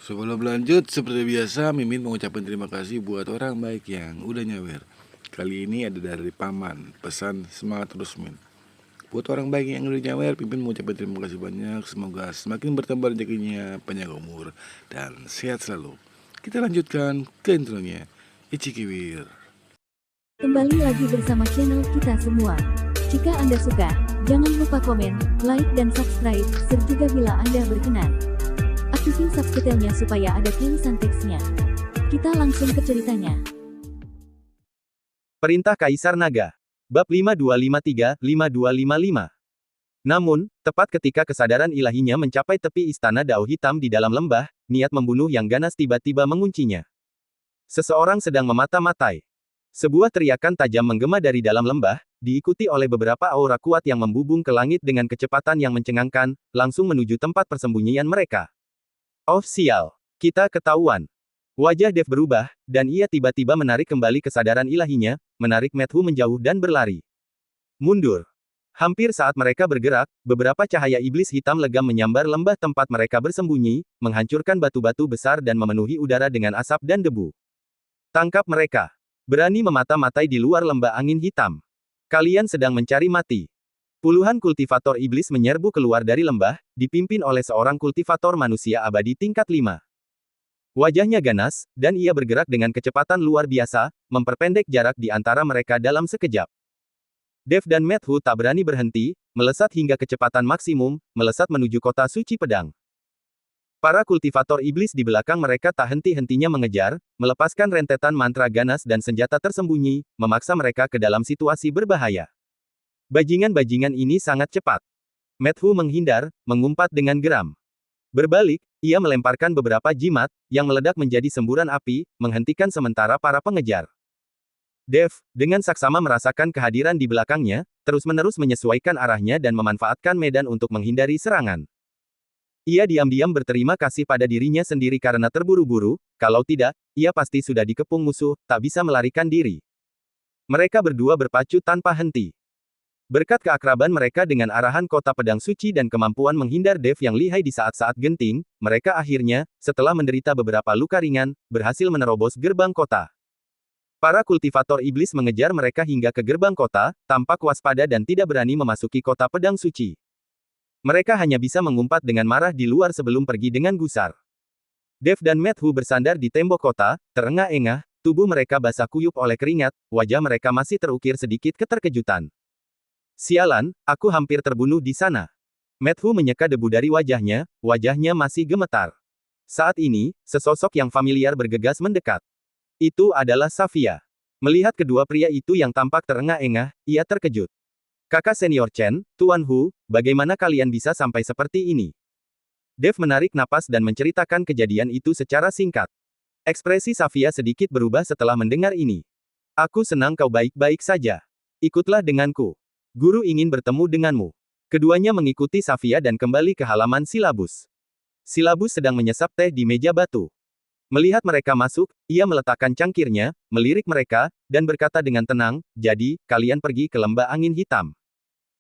Sebelum lanjut, seperti biasa, Mimin mengucapkan terima kasih buat orang baik yang udah nyawer. Kali ini ada dari Paman, pesan semangat terus Min. Buat orang baik yang udah nyawer, Mimin mengucapkan terima kasih banyak. Semoga semakin bertambah rezekinya, panjang umur, dan sehat selalu. Kita lanjutkan ke intronya. Ichikiwir. Kembali lagi bersama channel kita semua. Jika Anda suka, jangan lupa komen, like, dan subscribe, serta bila Anda berkenan, aktifin subtitlenya supaya ada tulisan teksnya. Kita langsung ke ceritanya. Perintah Kaisar Naga. Bab 5253-5255. Namun, tepat ketika kesadaran ilahinya mencapai tepi istana Dao Hitam di dalam lembah, niat membunuh yang ganas tiba-tiba menguncinya. Seseorang sedang memata-matai. Sebuah teriakan tajam menggema dari dalam lembah, diikuti oleh beberapa aura kuat yang membubung ke langit dengan kecepatan yang mencengangkan, langsung menuju tempat persembunyian mereka. Oh sial, kita ketahuan. Wajah Dev berubah, dan ia tiba-tiba menarik kembali kesadaran ilahinya, menarik Methu menjauh dan berlari. Mundur. Hampir saat mereka bergerak, beberapa cahaya iblis hitam legam menyambar lembah tempat mereka bersembunyi, menghancurkan batu-batu besar dan memenuhi udara dengan asap dan debu. Tangkap mereka. Berani memata-matai di luar lembah angin hitam. Kalian sedang mencari mati. Puluhan kultivator iblis menyerbu keluar dari lembah, dipimpin oleh seorang kultivator manusia abadi tingkat 5. Wajahnya ganas, dan ia bergerak dengan kecepatan luar biasa, memperpendek jarak di antara mereka dalam sekejap. Dev dan Methu tak berani berhenti, melesat hingga kecepatan maksimum, melesat menuju kota suci pedang. Para kultivator iblis di belakang mereka tak henti-hentinya mengejar, melepaskan rentetan mantra ganas dan senjata tersembunyi, memaksa mereka ke dalam situasi berbahaya. Bajingan-bajingan ini sangat cepat. Methu menghindar, mengumpat dengan geram. Berbalik, ia melemparkan beberapa jimat, yang meledak menjadi semburan api, menghentikan sementara para pengejar. Dev, dengan saksama merasakan kehadiran di belakangnya, terus-menerus menyesuaikan arahnya dan memanfaatkan medan untuk menghindari serangan. Ia diam-diam berterima kasih pada dirinya sendiri karena terburu-buru, kalau tidak, ia pasti sudah dikepung musuh, tak bisa melarikan diri. Mereka berdua berpacu tanpa henti. Berkat keakraban mereka dengan arahan kota pedang suci dan kemampuan menghindar Dev yang lihai di saat-saat genting, mereka akhirnya, setelah menderita beberapa luka ringan, berhasil menerobos gerbang kota. Para kultivator iblis mengejar mereka hingga ke gerbang kota, tampak waspada dan tidak berani memasuki kota pedang suci. Mereka hanya bisa mengumpat dengan marah di luar sebelum pergi dengan gusar. Dev dan Methu bersandar di tembok kota, terengah-engah, tubuh mereka basah kuyup oleh keringat, wajah mereka masih terukir sedikit keterkejutan. Sialan, aku hampir terbunuh di sana. Methu menyeka debu dari wajahnya masih gemetar. Saat ini, sesosok yang familiar bergegas mendekat. Itu adalah Safia. Melihat kedua pria itu yang tampak terengah-engah, ia terkejut. Kakak senior Chen, Tuan Hu, bagaimana kalian bisa sampai seperti ini? Dev menarik napas dan menceritakan kejadian itu secara singkat. Ekspresi Safia sedikit berubah setelah mendengar ini. Aku senang kau baik-baik saja. Ikutlah denganku. Guru ingin bertemu denganmu. Keduanya mengikuti Safia dan kembali ke halaman silabus. Silabus sedang menyesap teh di meja batu. Melihat mereka masuk, ia meletakkan cangkirnya, melirik mereka, dan berkata dengan tenang, jadi, kalian pergi ke lembah angin hitam.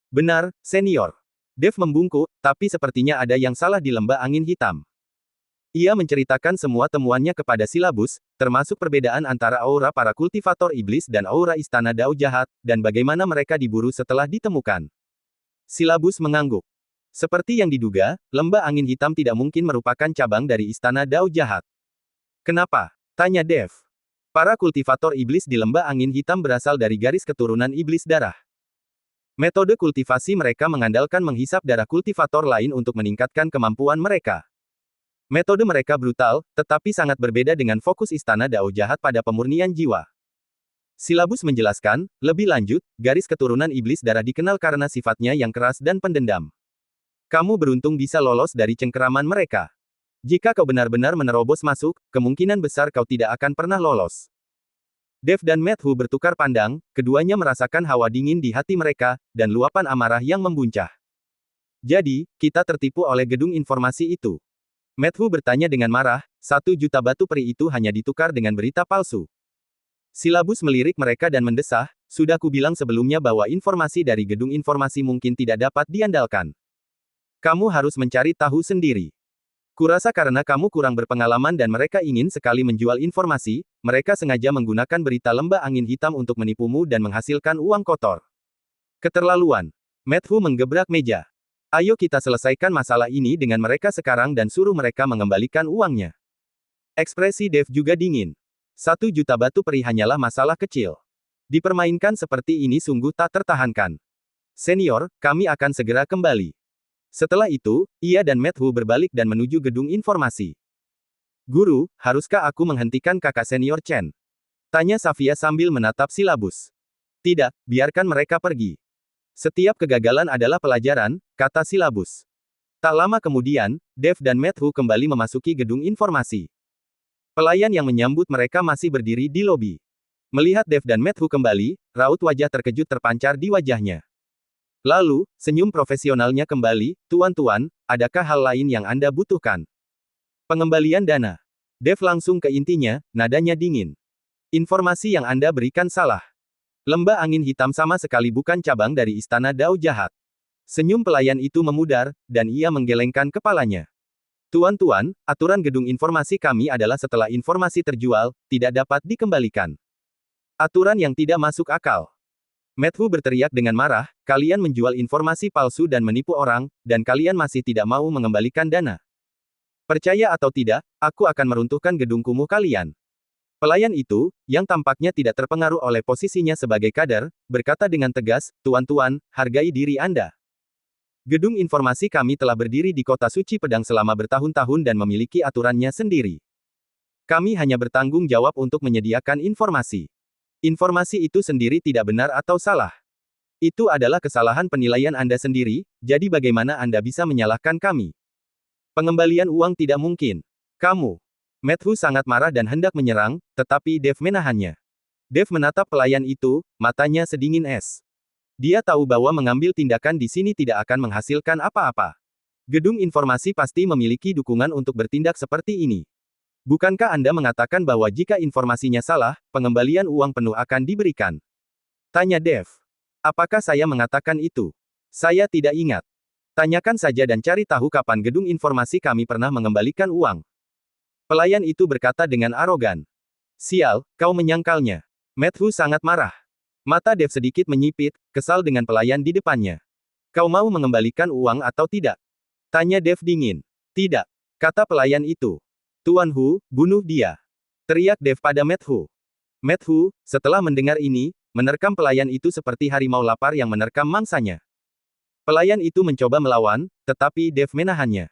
Benar, senior. Dev membungkuk, tapi sepertinya ada yang salah di lembah angin hitam. Ia menceritakan semua temuannya kepada silabus, termasuk perbedaan antara aura para kultivator iblis dan aura istana Dao jahat, dan bagaimana mereka diburu setelah ditemukan. Silabus mengangguk. Seperti yang diduga, lembah angin hitam tidak mungkin merupakan cabang dari istana Dao jahat. Kenapa? Tanya Dev. Para kultivator iblis di lembah angin hitam berasal dari garis keturunan iblis darah. Metode kultivasi mereka mengandalkan menghisap darah kultivator lain untuk meningkatkan kemampuan mereka. Metode mereka brutal, tetapi sangat berbeda dengan fokus istana Dao jahat pada pemurnian jiwa. Silabus menjelaskan, lebih lanjut, garis keturunan iblis darah dikenal karena sifatnya yang keras dan pendendam. Kamu beruntung bisa lolos dari cengkeraman mereka. Jika kau benar-benar menerobos masuk, kemungkinan besar kau tidak akan pernah lolos. Dev dan Methu bertukar pandang, keduanya merasakan hawa dingin di hati mereka, dan luapan amarah yang membuncah. Jadi, kita tertipu oleh gedung informasi itu. Methu bertanya dengan marah, 1 juta batu peri itu hanya ditukar dengan berita palsu. Silabus melirik mereka dan mendesah, sudah kubilang sebelumnya bahwa informasi dari gedung informasi mungkin tidak dapat diandalkan. Kamu harus mencari tahu sendiri. Kurasa karena kamu kurang berpengalaman dan mereka ingin sekali menjual informasi, mereka sengaja menggunakan berita lembah angin hitam untuk menipumu dan menghasilkan uang kotor. Keterlaluan. Matthew menggebrak meja. Ayo kita selesaikan masalah ini dengan mereka sekarang dan suruh mereka mengembalikan uangnya. Ekspresi Dave juga dingin. 1 juta batu peri hanyalah masalah kecil. Dipermainkan seperti ini sungguh tak tertahankan. Senior, kami akan segera kembali. Setelah itu, ia dan Matthew berbalik dan menuju gedung informasi. Guru, haruskah aku menghentikan kakak senior Chen? Tanya Safia sambil menatap silabus. Tidak, biarkan mereka pergi. Setiap kegagalan adalah pelajaran, kata silabus. Tak lama kemudian, Dave dan Matthew kembali memasuki gedung informasi. Pelayan yang menyambut mereka masih berdiri di lobi. Melihat Dave dan Matthew kembali, raut wajah terkejut terpancar di wajahnya. Lalu, senyum profesionalnya kembali, "Tuan-tuan, adakah hal lain yang Anda butuhkan?" Pengembalian dana. Dave langsung ke intinya, nadanya dingin. Informasi yang Anda berikan salah. Lembah angin hitam sama sekali bukan cabang dari Istana Dao Jahat. Senyum pelayan itu memudar, dan ia menggelengkan kepalanya. Tuan-tuan, aturan gedung informasi kami adalah setelah informasi terjual, tidak dapat dikembalikan. Aturan yang tidak masuk akal. Matthew berteriak dengan marah, kalian menjual informasi palsu dan menipu orang, dan kalian masih tidak mau mengembalikan dana. Percaya atau tidak, aku akan meruntuhkan gedung kumuh kalian. Pelayan itu, yang tampaknya tidak terpengaruh oleh posisinya sebagai kader, berkata dengan tegas, tuan-tuan, hargai diri Anda. Gedung informasi kami telah berdiri di kota suci pedang selama bertahun-tahun dan memiliki aturannya sendiri. Kami hanya bertanggung jawab untuk menyediakan informasi. Informasi itu sendiri tidak benar atau salah. Itu adalah kesalahan penilaian Anda sendiri, jadi bagaimana Anda bisa menyalahkan kami? Pengembalian uang tidak mungkin. Kamu. Matthew sangat marah dan hendak menyerang, tetapi Dave menahannya. Dave menatap pelayan itu, matanya sedingin es. Dia tahu bahwa mengambil tindakan di sini tidak akan menghasilkan apa-apa. Gedung informasi pasti memiliki dukungan untuk bertindak seperti ini. Bukankah Anda mengatakan bahwa jika informasinya salah, pengembalian uang penuh akan diberikan? Tanya Dave. Apakah saya mengatakan itu? Saya tidak ingat. Tanyakan saja dan cari tahu kapan gedung informasi kami pernah mengembalikan uang. Pelayan itu berkata dengan arogan. Sial, kau menyangkalnya. Matthew sangat marah. Mata Dave sedikit menyipit, kesal dengan pelayan di depannya. Kau mau mengembalikan uang atau tidak? Tanya Dave dingin. Tidak, kata pelayan itu. Tuan Hu, bunuh dia. Teriak Dave pada Matthew. Matthew, setelah mendengar ini, menerkam pelayan itu seperti harimau lapar yang menerkam mangsanya. Pelayan itu mencoba melawan, tetapi Dave menahannya.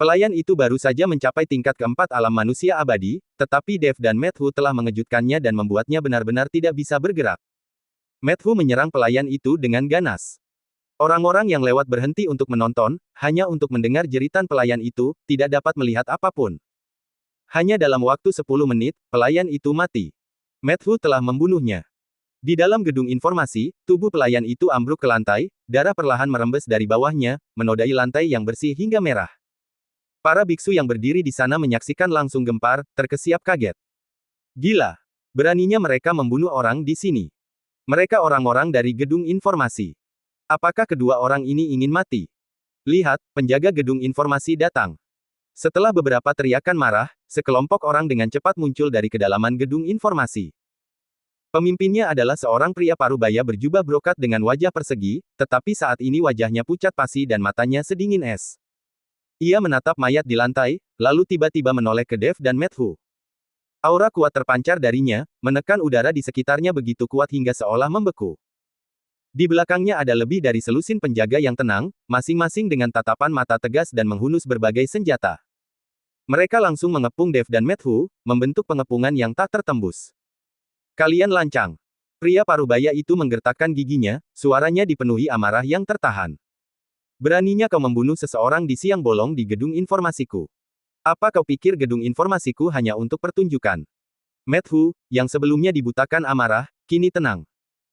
Pelayan itu baru saja mencapai tingkat keempat alam manusia abadi, tetapi Dave dan Matthew telah mengejutkannya dan membuatnya benar-benar tidak bisa bergerak. Matthew menyerang pelayan itu dengan ganas. Orang-orang yang lewat berhenti untuk menonton, hanya untuk mendengar jeritan pelayan itu, tidak dapat melihat apapun. Hanya dalam waktu 10 menit, pelayan itu mati. Matthew telah membunuhnya. Di dalam gedung informasi, tubuh pelayan itu ambruk ke lantai, darah perlahan merembes dari bawahnya, menodai lantai yang bersih hingga merah. Para biksu yang berdiri di sana menyaksikan langsung gempar, terkesiap kaget. Gila! Beraninya mereka membunuh orang di sini. Mereka orang-orang dari gedung informasi. Apakah kedua orang ini ingin mati? Lihat, penjaga gedung informasi datang. Setelah beberapa teriakan marah, sekelompok orang dengan cepat muncul dari kedalaman gedung informasi. Pemimpinnya adalah seorang pria parubaya berjubah brokat dengan wajah persegi, tetapi saat ini wajahnya pucat pasi dan matanya sedingin es. Ia menatap mayat di lantai, lalu tiba-tiba menoleh ke Dave dan Matthew. Aura kuat terpancar darinya, menekan udara di sekitarnya begitu kuat hingga seolah membeku. Di belakangnya ada lebih dari selusin penjaga yang tenang, masing-masing dengan tatapan mata tegas dan menghunus berbagai senjata. Mereka langsung mengepung Dave dan Matthew, membentuk pengepungan yang tak tertembus. Kalian lancang. Pria parubaya itu menggertakkan giginya, suaranya dipenuhi amarah yang tertahan. Beraninya kau membunuh seseorang di siang bolong di gedung informasiku. Apa kau pikir gedung informasiku hanya untuk pertunjukan? Matthew, yang sebelumnya dibutakan amarah, kini tenang.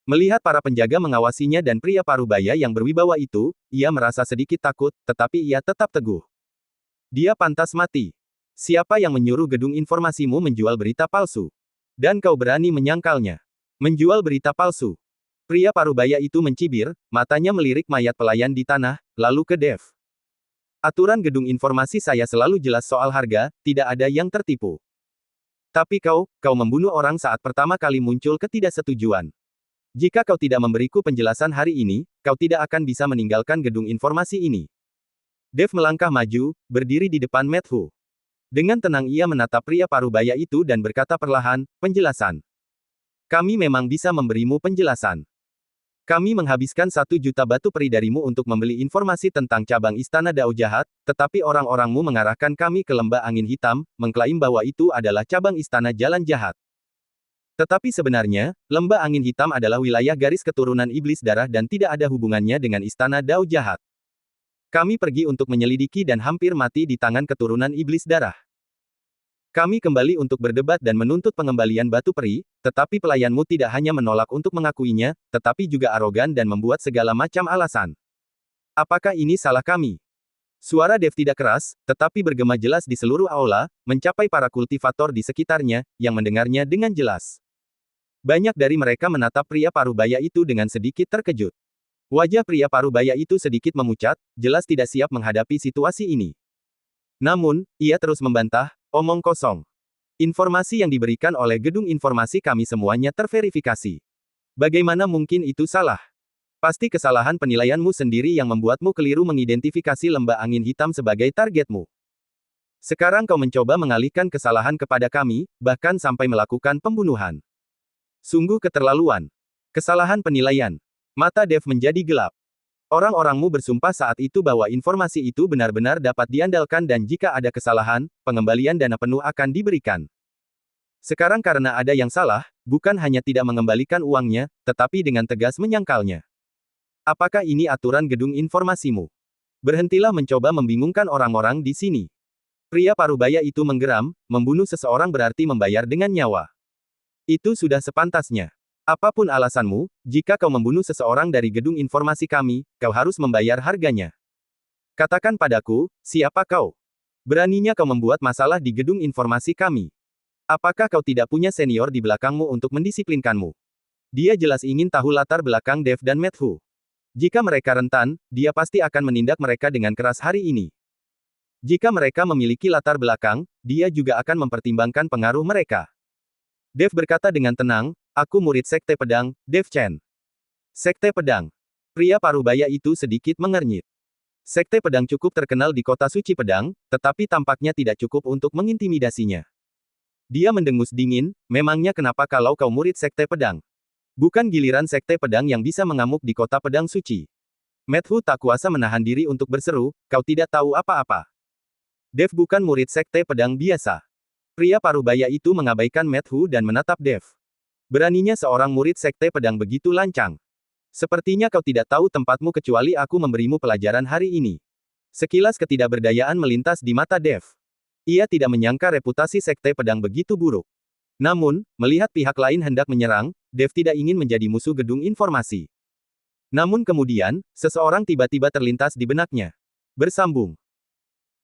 Melihat para penjaga mengawasinya dan pria parubaya yang berwibawa itu, ia merasa sedikit takut, tetapi ia tetap teguh. Dia pantas mati. Siapa yang menyuruh gedung informasimu menjual berita palsu? Dan kau berani menyangkalnya. Menjual berita palsu. Pria parubaya itu mencibir, matanya melirik mayat pelayan di tanah, lalu ke Dave. Aturan gedung informasi saya selalu jelas soal harga, tidak ada yang tertipu. Tapi kau membunuh orang saat pertama kali muncul ketidaksetujuan. Jika kau tidak memberiku penjelasan hari ini, kau tidak akan bisa meninggalkan gedung informasi ini. Dev melangkah maju, berdiri di depan Matthew. Dengan tenang ia menatap pria parubaya itu dan berkata perlahan, penjelasan. Kami memang bisa memberimu penjelasan. Kami menghabiskan 1 juta batu peri darimu untuk membeli informasi tentang cabang Istana Dao Jahat, tetapi orang-orangmu mengarahkan kami ke Lembah Angin Hitam, mengklaim bahwa itu adalah cabang Istana Jalan Jahat. Tetapi sebenarnya, Lembah Angin Hitam adalah wilayah garis keturunan Iblis Darah dan tidak ada hubungannya dengan Istana Dao Jahat. Kami pergi untuk menyelidiki dan hampir mati di tangan keturunan Iblis Darah. Kami kembali untuk berdebat dan menuntut pengembalian batu peri, tetapi pelayanmu tidak hanya menolak untuk mengakuinya, tetapi juga arogan dan membuat segala macam alasan. Apakah ini salah kami? Suara Dev tidak keras, tetapi bergema jelas di seluruh aula, mencapai para kultivator di sekitarnya, yang mendengarnya dengan jelas. Banyak dari mereka menatap pria parubaya itu dengan sedikit terkejut. Wajah pria parubaya itu sedikit memucat, jelas tidak siap menghadapi situasi ini. Namun, ia terus membantah, omong kosong. Informasi yang diberikan oleh gedung informasi kami semuanya terverifikasi. Bagaimana mungkin itu salah? Pasti kesalahan penilaianmu sendiri yang membuatmu keliru mengidentifikasi Lembah Angin Hitam sebagai targetmu. Sekarang kau mencoba mengalihkan kesalahan kepada kami, bahkan sampai melakukan pembunuhan. Sungguh keterlaluan. Kesalahan penilaian. Mata Dev menjadi gelap. Orang-orangmu bersumpah saat itu bahwa informasi itu benar-benar dapat diandalkan dan jika ada kesalahan, pengembalian dana penuh akan diberikan. Sekarang karena ada yang salah, bukan hanya tidak mengembalikan uangnya, tetapi dengan tegas menyangkalnya. Apakah ini aturan gedung informasimu? Berhentilah mencoba membingungkan orang-orang di sini. Pria parubaya itu menggeram, membunuh seseorang berarti membayar dengan nyawa. Itu sudah sepantasnya. Apapun alasanmu, jika kau membunuh seseorang dari gedung informasi kami, kau harus membayar harganya. Katakan padaku, siapa kau? Beraninya kau membuat masalah di gedung informasi kami. Apakah kau tidak punya senior di belakangmu untuk mendisiplinkanmu? Dia jelas ingin tahu latar belakang Dev dan Matthew. Jika mereka rentan, dia pasti akan menindak mereka dengan keras hari ini. Jika mereka memiliki latar belakang, dia juga akan mempertimbangkan pengaruh mereka. Dev berkata dengan tenang, aku murid Sekte Pedang, Dev Chen. Sekte Pedang. Pria parubaya itu sedikit mengernyit. Sekte Pedang cukup terkenal di kota suci pedang, tetapi tampaknya tidak cukup untuk mengintimidasinya. Dia mendengus dingin, memangnya kenapa kalau kau murid Sekte Pedang? Bukan giliran Sekte Pedang yang bisa mengamuk di kota pedang suci. Matthew tak kuasa menahan diri untuk berseru, kau tidak tahu apa-apa. Dev bukan murid Sekte Pedang biasa. Pria parubaya itu mengabaikan Matthew dan menatap Dev. Beraninya seorang murid Sekte Pedang begitu lancang. Sepertinya kau tidak tahu tempatmu kecuali aku memberimu pelajaran hari ini. Sekilas ketidakberdayaan melintas di mata Dev. Ia tidak menyangka reputasi Sekte Pedang begitu buruk. Namun, melihat pihak lain hendak menyerang, Dev tidak ingin menjadi musuh gedung informasi. Namun kemudian, seseorang tiba-tiba terlintas di benaknya. Bersambung.